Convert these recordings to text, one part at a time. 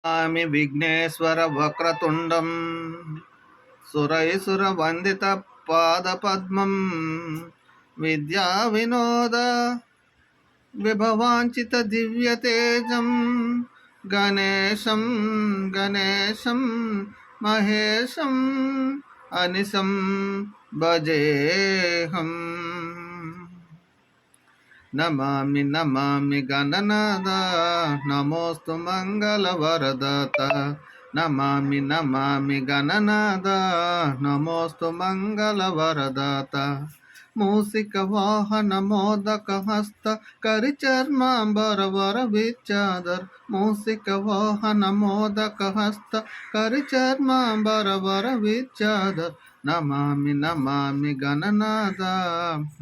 ఆమి విఘ్నేశ్వర వక్రతుండం సురైసుర వందిత పాదపద్మం విద్యా వినోద విభవాంచిత దివ్యతేజం గణేశం గణేశం మహేశం అనిశం భజేహం. నమామి నమామి గణనాద నమోస్తు మంగళవరదాత. నమామి నమామి గణనాద నమోస్తు మంగళవరదాత. మూసిక వాహన మోదక హస్త కరిచర్మాంబరవర విద్యాధర్. మూసిక వాహన మోదక హస్త కరిచర్మాంబరవర విద్యాధర్. నమామి నమామి గణనాద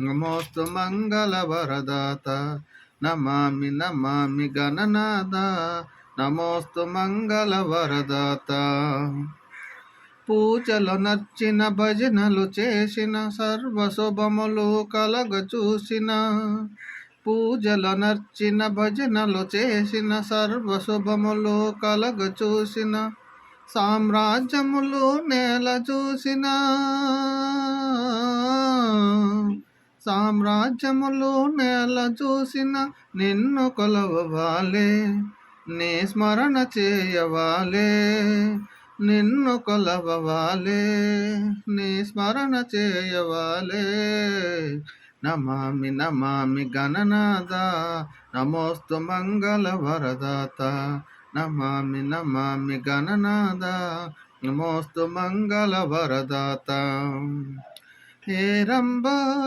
నమోస్తు మంగళవరదాత. నమామి నమామి గణనాద నమోస్తు మంగళవరదాత. పూజలు నర్చిన భజనలు చేసిన సర్వశుభములు కలగ చూసిన. పూజలు నర్చిన భజనలు చేసిన సర్వశుభములు కలగ చూసిన. సామ్రాజ్యములు నేల చూసిన. సామ్రాజ్యములు నేల చూసిన. నిన్ను కొలవాలే నీ స్మరణ చేయవాలే. నిన్ను కొలవాలే నీ స్మరణ చేయవాలే. నమామి నమామి గణనాద నమోస్తు మంగళవరదాత. నమామి నమామి గణనాద నమోస్తు మంగళవరదాత. హేరంబా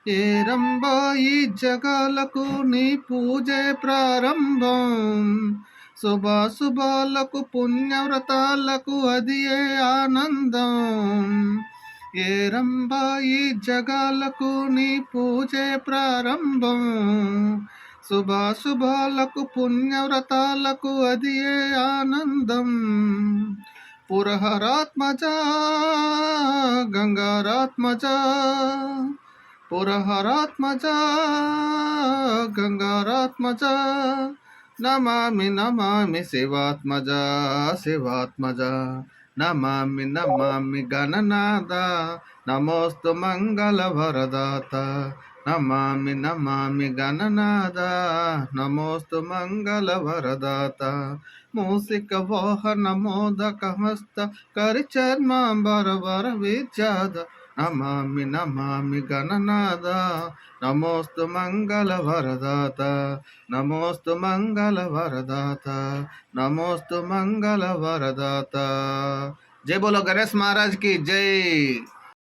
ఏరంబా ఈ జగాలకు నీ పూజే ప్రారంభం. శుభాశుభాలకు పుణ్యవ్రతాలకు అది ఏ ఆనందం. ఏరంబా ఈ జగాలకు నీ పూజే ప్రారంభం. శుభాశుభాలకు పుణ్యవ్రతాలకు అది ఏ ఆనందం. పురహరాత్మజా గంగారాత్మజా. పురహరాత్మజా గంగారాత్మజా. నమామి నమామి శివాత్మజా శివాత్మజా. నమామి నమామి గణనాద నమోస్తు మంగళవరదాత. నమామి నమామి గణనాద నమోస్తు మంగళవరదాత. మూసిక వాహన మోదక హస్త కరిచర్మాంబరవర విద్యాధ. నమామి నమామి గణనాద నమోస్తు మంగళవరదాత. నమోస్తు మంగళవరదాత. నమోస్తు మంగళవరదాత. జై బోలో గణేష్ महाराज की जय.